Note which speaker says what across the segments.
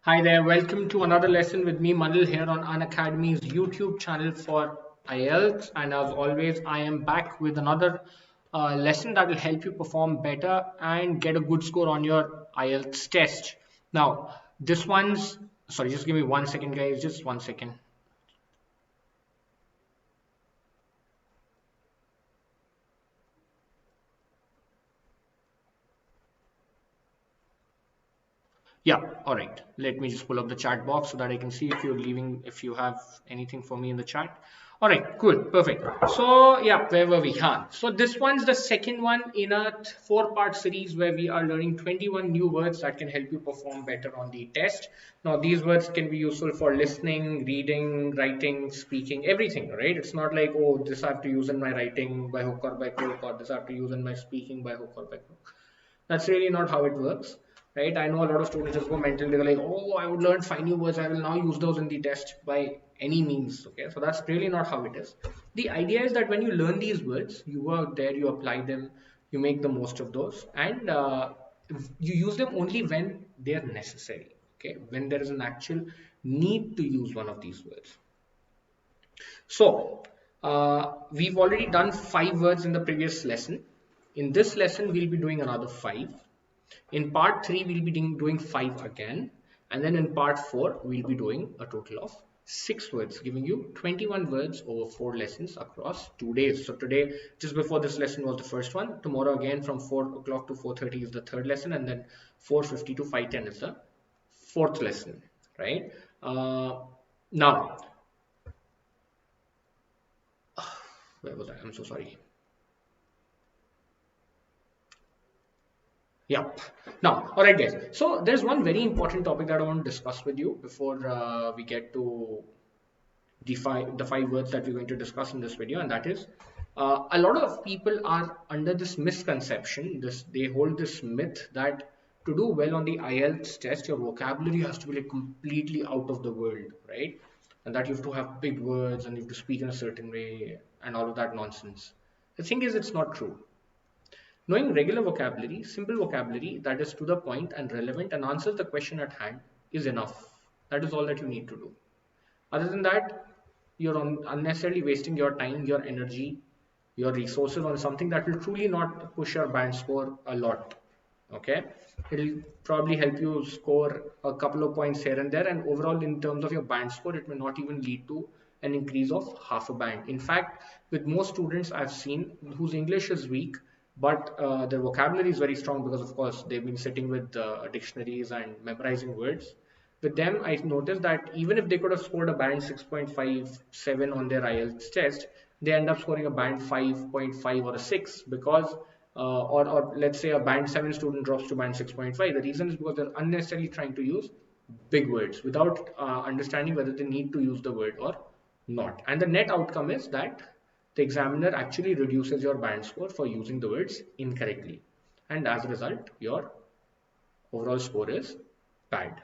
Speaker 1: Hi there, welcome to another lesson with me, Manil, here on Unacademy's YouTube channel for IELTS. And as always, I am back with another lesson that will help you perform better and get a good score on your IELTS test. Now, this one's, sorry, just give me 1 second, guys, just 1 second. Yeah, all right. Let me just pull up the chat box so that I can see if you have anything for me in the chat. All right, cool, perfect. So yeah, where were we? So this one's the second one in a four-part series where we are learning 21 new words that can help you perform better on the test. Now these words can be useful for listening, reading, writing, speaking, everything, right? It's not like, oh, this I have to use in my writing by hook or by crook, or this I have to use in my speaking by hook or by crook. That's really not how it works, right? I know a lot of students just go mental. They're like, oh, I would learn 5 new words. I will now use those in the test by any means. Okay, so that's really not how it is. The idea is that when you learn these words, you go out there, you apply them, you make the most of those, and you use them only when they are necessary. Okay, when there is an actual need to use one of these words. So we've already done 5 words in the previous lesson. In this lesson, we'll be doing another 5. In part 3, we'll be doing 5 again. And then in part 4, we'll be doing a total of 6 words, giving you 21 words over 4 lessons across 2 days. So today, just before this lesson was the first one. Tomorrow again from 4 o'clock to 4:30 is the third lesson. And then 4:50 to 5:10 is the fourth lesson, right? Now, where was I? I'm so sorry. Yep. Now, all right, guys. So there's one very important topic that I want to discuss with you before we get to the 5 words that we're going to discuss in this video, and that is a lot of people are under this misconception. They hold this myth that to do well on the IELTS test, your vocabulary has to be like completely out of the world, right? And that you have to have big words and you have to speak in a certain way and all of that nonsense. The thing is, it's not true. Knowing regular vocabulary, simple vocabulary that is to the point and relevant and answers the question at hand is enough. That is all that you need to do. Other than that, you're unnecessarily wasting your time, your energy, your resources on something that will truly not push your band score a lot. Okay, it'll probably help you score a couple of points here and there, and overall in terms of your band score, it may not even lead to an increase of half a band. In fact, with most students I've seen whose English is weak, but their vocabulary is very strong because of course they've been sitting with dictionaries and memorizing words. With them, I noticed that even if they could have scored a band 6.57 on their IELTS test, they end up scoring a band 5.5 or a 6 because or let's say a band 7 student drops to band 6.5. The reason is because they're unnecessarily trying to use big words without understanding whether they need to use the word or not. And the net outcome is that the examiner actually reduces your band score for using the words incorrectly. And as a result, your overall score is bad.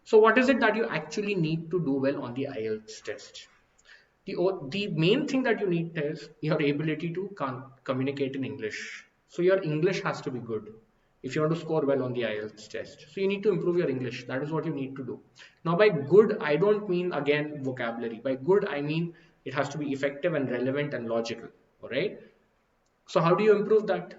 Speaker 1: So what is it that you actually need to do well on the IELTS test? The main thing that you need is your ability to communicate in English. So your English has to be good if you want to score well on the IELTS test. So you need to improve your English. That is what you need to do. Now by good, I don't mean again vocabulary. By good, I mean it has to be effective and relevant and logical. All right. So how do you improve that?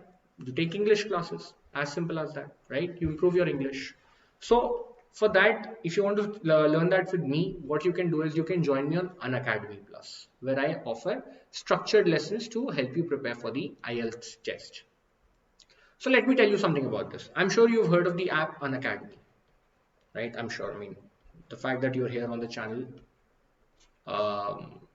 Speaker 1: You take English classes. As simple as that, right? You improve your English. So for that, if you want to learn that with me, what you can do is you can join me on Unacademy Plus, where I offer structured lessons to help you prepare for the IELTS test. So let me tell you something about this. I'm sure you've heard of the app Unacademy, right? I'm sure. I mean, the fact that you're here on the channel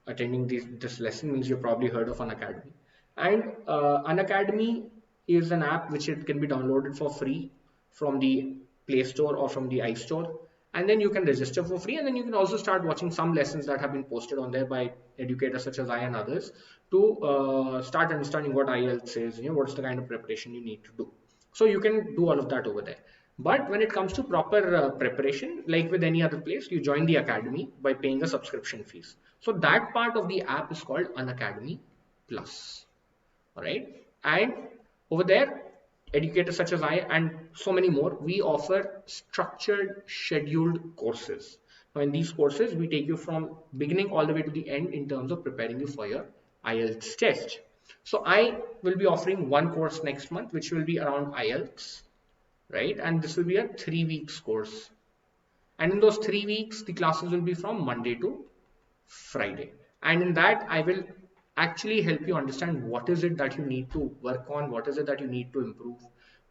Speaker 1: attending this lesson means you've probably heard of Unacademy. And Unacademy is an app which it can be downloaded for free from the Play Store or from the iStore, and then you can register for free, and then you can also start watching some lessons that have been posted on there by educators such as I and others to start understanding what IELTS is, what's the kind of preparation you need to do. So you can do all of that over there. But when it comes to proper preparation, like with any other place, you join the academy by paying a subscription fees. So that part of the app is called Unacademy Plus. All right, and over there educators such as I and so many more, we offer structured scheduled courses. Now in these courses we take you from beginning all the way to the end in terms of preparing you for your IELTS test. So I will be offering one course next month which will be around IELTS, right? And this will be a 3 weeks course, and in those 3 weeks the classes will be from Monday to Friday, and in that I will actually help you understand what is it that you need to work on, what is it that you need to improve,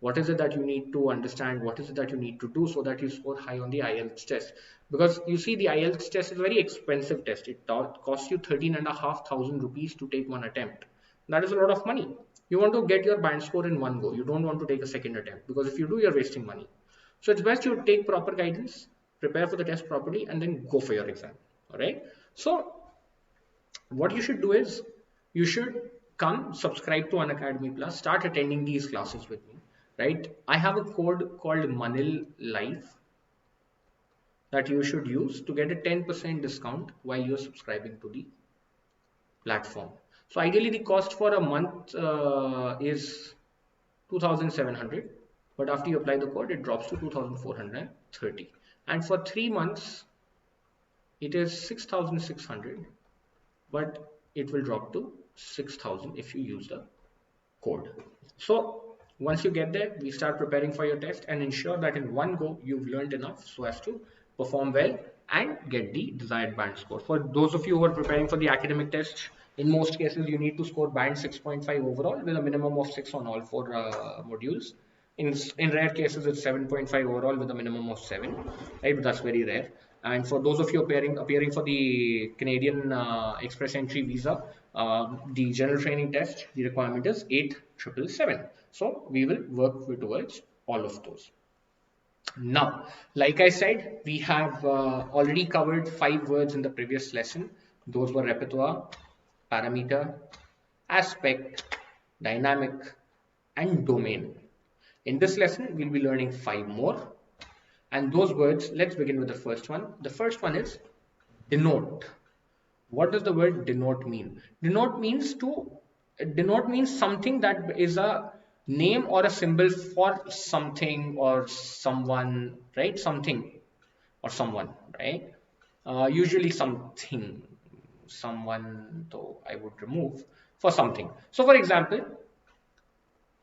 Speaker 1: what is it that you need to understand, what is it that you need to do so that you score high on the IELTS test. Because you see, the IELTS test is a very expensive test. It costs you 13,500 rupees to take one attempt. That is a lot of money. You want to get your band score in one go. You don't want to take a second attempt, because if you do, you're wasting money. So it's best you take proper guidance, prepare for the test properly, and then go for your exam. All right. So what you should do is, you should come subscribe to Unacademy Plus, start attending these classes with me, right? I have a code called Manil Live that you should use to get a 10% discount while you're subscribing to the platform. So ideally the cost for a month is 2,700, but after you apply the code it drops to 2,430, and for 3 months it is 6,600, but it will drop to 6,000 if you use the code. So once you get there, we start preparing for your test and ensure that in one go you've learned enough so as to perform well and get the desired band score. For those of you who are preparing for the academic test, in most cases you need to score band 6.5 overall with a minimum of 6 on all 4 modules. In rare cases it's 7.5 overall with a minimum of 7, right? But that's very rare. And for those of you appearing for the Canadian Express Entry visa, the general training test, the requirement is 8,777. So we will work towards all of those. Now, like I said, we have already covered 5 words in the previous lesson. Those were repertoire, parameter, aspect, dynamic, and domain. In this lesson, we'll be learning 5 more. And those words, let's begin with the first one. The first one is denote. What does the word denote mean? Denote means something that is a name or a symbol for something or someone, right? Something or someone, right? Usually something, someone, though I would remove, for something. So for example,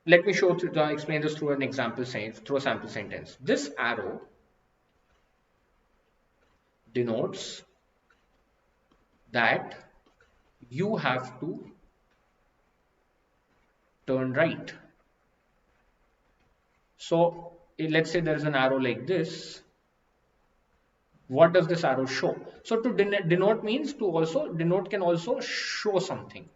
Speaker 1: let me explain this through an example, through a sample sentence. This arrow denotes that you have to turn right. So let's say there is an arrow like this. What does this arrow show? So to denote means to also denote can also show something.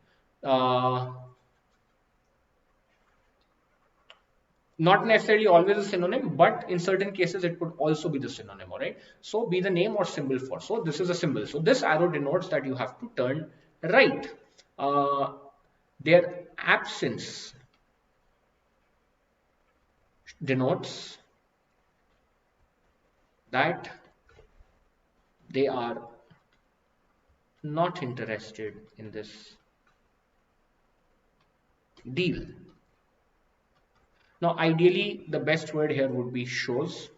Speaker 1: Not necessarily always a synonym, but in certain cases it could also be the synonym, all right? So be the name or symbol for. So this is a symbol. So this arrow denotes that you have to turn right. Their absence denotes that they are not interested in this deal. Now, ideally, the best word here would be shows,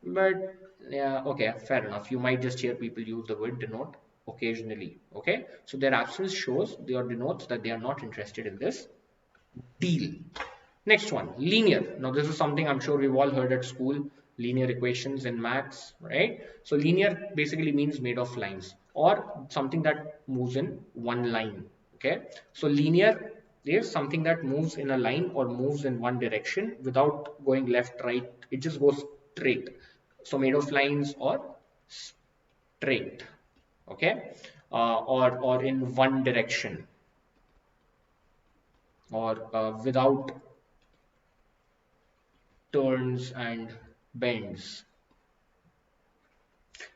Speaker 1: but yeah, okay, fair enough. You might just hear people use the word denote occasionally, okay? So their absence shows, or denotes that they are not interested in this deal. Next one, linear. Now, this is something I'm sure we've all heard at school, linear equations in maths, right? So linear basically means made of lines, or something that moves in one line, okay? So linear is something that moves in a line or moves in one direction without going left, right. It just goes straight. So made of lines or straight, okay, or in one direction, or without turns and bends.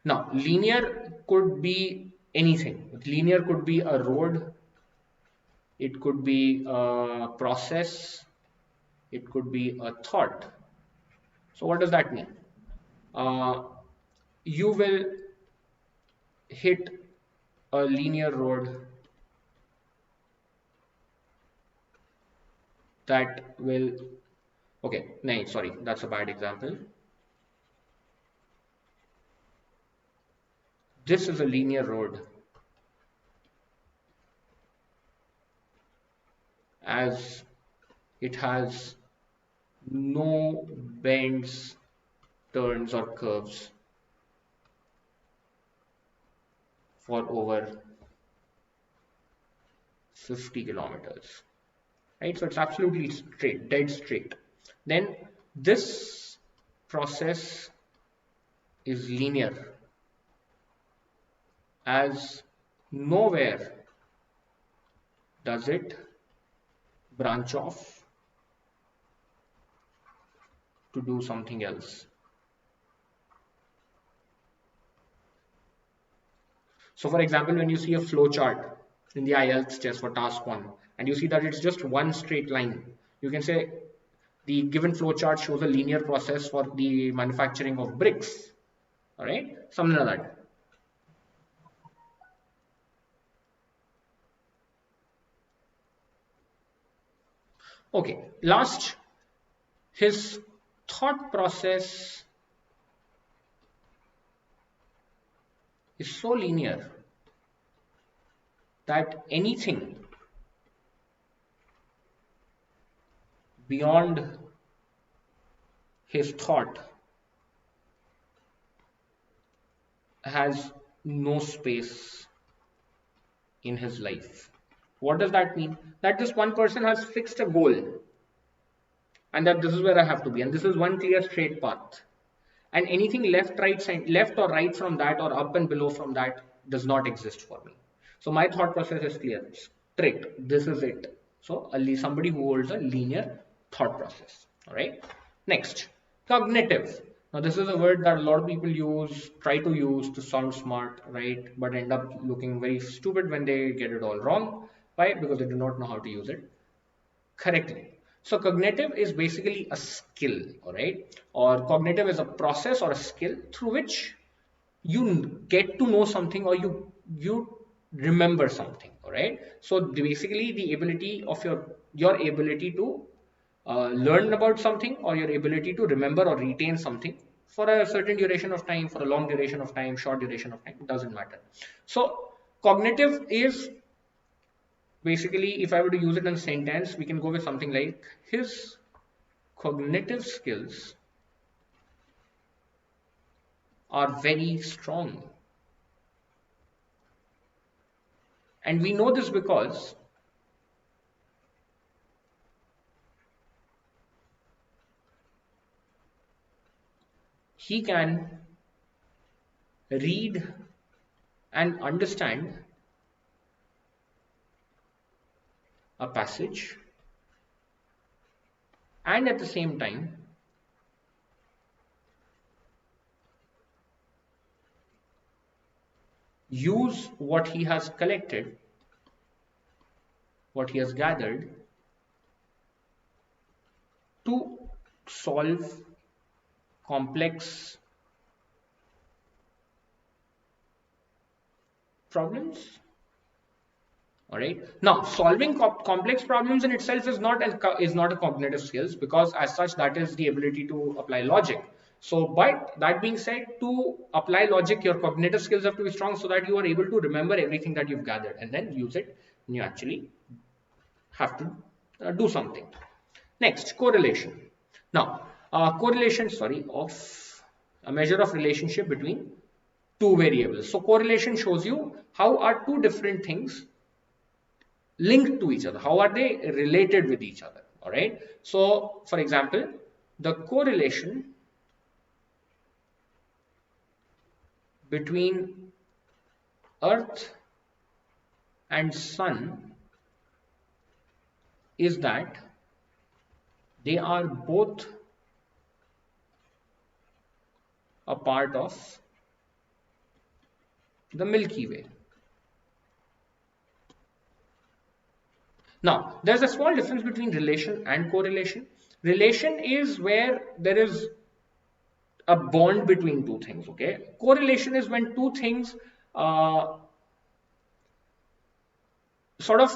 Speaker 1: Now, linear could be anything. Linear could be a road. It could be a process. It could be a thought. So what does that mean? You will hit a linear road that will, okay, no, sorry, that's a bad example. This is a linear road as it has no bends, turns or curves for over 50 kilometers, right? So it's absolutely straight, dead straight. Then this process is linear as nowhere does it branch off to do something else. So for example, when you see a flow chart in the IELTS test for task 1 and you see that it's just one straight line, you can say the given flow chart shows a linear process for the manufacturing of bricks. All right, something like that. Okay, last, his thought process is so linear that anything beyond his thought has no space in his life. What does that mean? That this one person has fixed a goal and that this is where I have to be, and this is one clear straight path, and anything left, right, left or right from that or up and below from that does not exist for me. So my thought process is clear, straight, this is it. So somebody who holds a linear thought process. All right, next, cognitive. Now this is a word that a lot of people try to use to sound smart, right, but end up looking very stupid when they get it all wrong. Why? Because they do not know how to use it correctly. So cognitive is basically a skill, all right, or cognitive is a process or a skill through which you get to know something or you remember something, all right. So basically the ability of your ability to learn about something, or your ability to remember or retain something for a certain duration of time, for a long duration of time, short duration of time, it doesn't matter. So cognitive is basically, if I were to use it in a sentence, we can go with something like, his cognitive skills are very strong. And we know this because he can read and understand a passage and at the same time use what he has collected, what he has gathered, to solve complex problems. All right. Now, solving complex problems in itself is not a cognitive skills, because as such that is the ability to apply logic. So, but that being said, to apply logic, your cognitive skills have to be strong so that you are able to remember everything that you've gathered and then use it when you actually have to do something. Next, correlation. Now, correlation, of a measure of relationship between two variables. So, correlation shows you how are two different things linked to each other, how are they related with each other. All right. So, for example, the correlation between Earth and Sun is that they are both a part of the Milky Way. Now, there's a small difference between relation and correlation. Relation is where there is a bond between two things, okay? Correlation is when two things sort of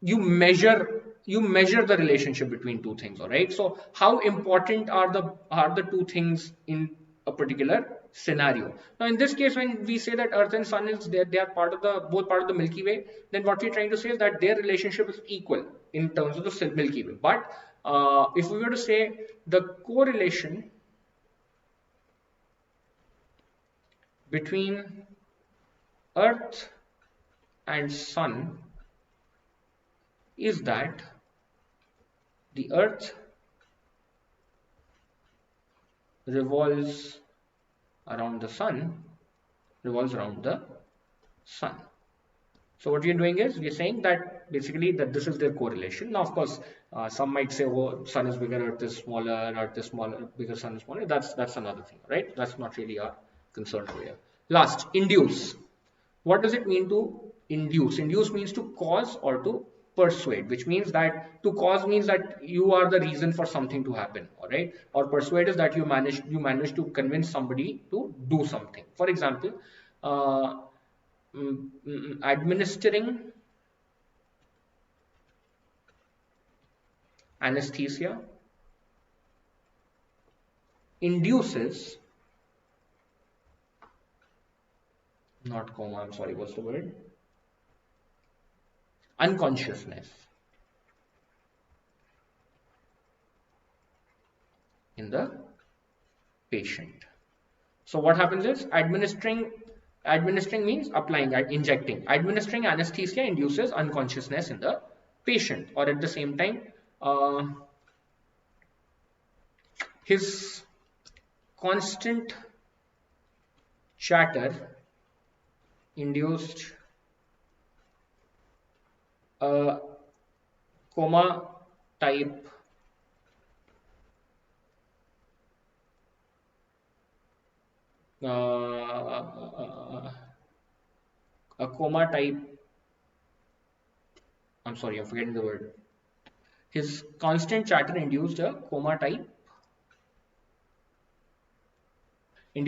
Speaker 1: you measure you measure the relationship between two things, all right? So how important are the two things in a particular scenario? Now in this case, when we say that Earth and Sun is they are both part of the Milky Way, then what we're trying to say is that their relationship is equal in terms of the Milky Way. But if we were to say the correlation between Earth and Sun is that the Earth revolves around the Sun. So what we are doing is we are saying that basically that this is their correlation. Now, of course, some might say, "Oh, Sun is bigger, Earth is smaller, Earth is smaller, bigger, Sun is smaller." That's another thing, right? That's not really our concern here. Last, induce. What does it mean to induce? Induce means to cause or to persuade, which means that to cause means that you are the reason for something to happen, all right? Or persuade is that you manage to convince somebody to do something. For example, administering anesthesia induces, not coma, I'm sorry, what's the word? Unconsciousness in the patient. So what happens is administering means applying, injecting. Administering anesthesia induces unconsciousness in the patient, or at the same time, his constant chatter induced a coma type I'm sorry, I'm forgetting the word. His constant chatter induced a coma in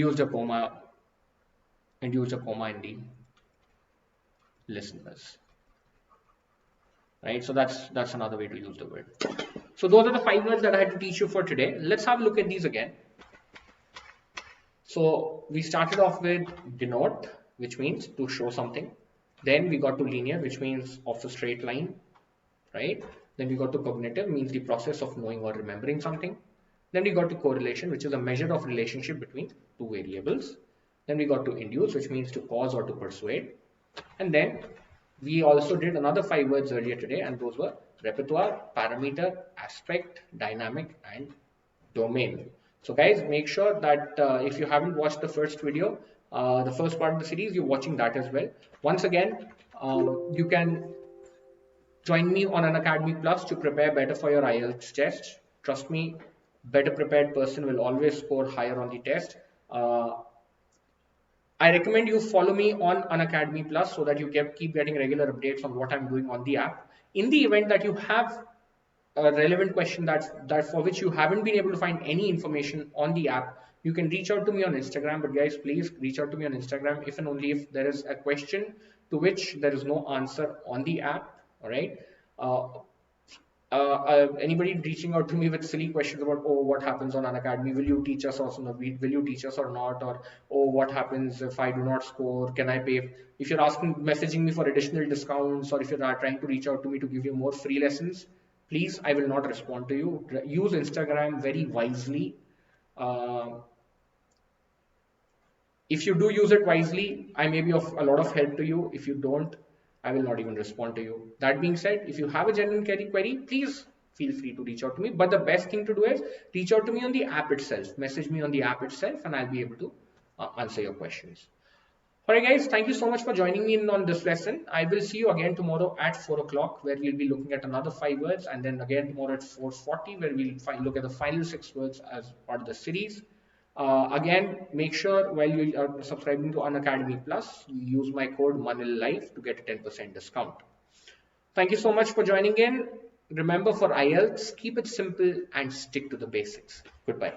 Speaker 1: the listeners. Right, so that's another way to use the word. So those are the 5 words that I had to teach you for today. Let's have a look at these again. So we started off with denote, which means to show something. Then we got to linear, which means of a straight line, right? Then we got to cognitive, means the process of knowing or remembering something. Then we got to correlation, which is a measure of relationship between two variables. Then we got to induce, which means to cause or to persuade. And then we also did another 5 words earlier today, and those were repertoire, parameter, aspect, dynamic, and domain. So guys, make sure that if you haven't watched the first video, the first part of the series, you're watching that as well. Once again, you can join me on Unacademy Plus to prepare better for your IELTS test. Trust me, better prepared person will always score higher on the test. I recommend you follow me on Unacademy Plus so that you keep getting regular updates on what I'm doing on the app. In the event that you have a relevant question that for which you haven't been able to find any information on the app, you can reach out to me on Instagram. But guys, please reach out to me on Instagram if and only if there is a question to which there is no answer on the app. All right. Anybody reaching out to me with silly questions about, oh, what happens on Unacademy? Will you teach us or not? Will you teach us or not? Or, oh, what happens if I do not score? Can I pay? If you're messaging me for additional discounts, or if you're trying to reach out to me to give you more free lessons, please, I will not respond to you. Use Instagram very wisely. If you do use it wisely, I may be of a lot of help to you. If you don't, I will not even respond to you. That being said, if you have a genuine query, please feel free to reach out to me. But the best thing to do is reach out to me on the app itself. Message me on the app itself and I'll be able to answer your questions. Alright guys, thank you so much for joining me in on this lesson. I will see you again tomorrow at 4 o'clock where we'll be looking at another 5 words, and then again tomorrow at 4:40 where we'll look at the final 6 words as part of the series. Again, make sure while you are subscribing to Unacademy Plus, you use my code ManilLife to get a 10% discount. Thank you so much for joining in. Remember, for IELTS, keep it simple and stick to the basics. Goodbye.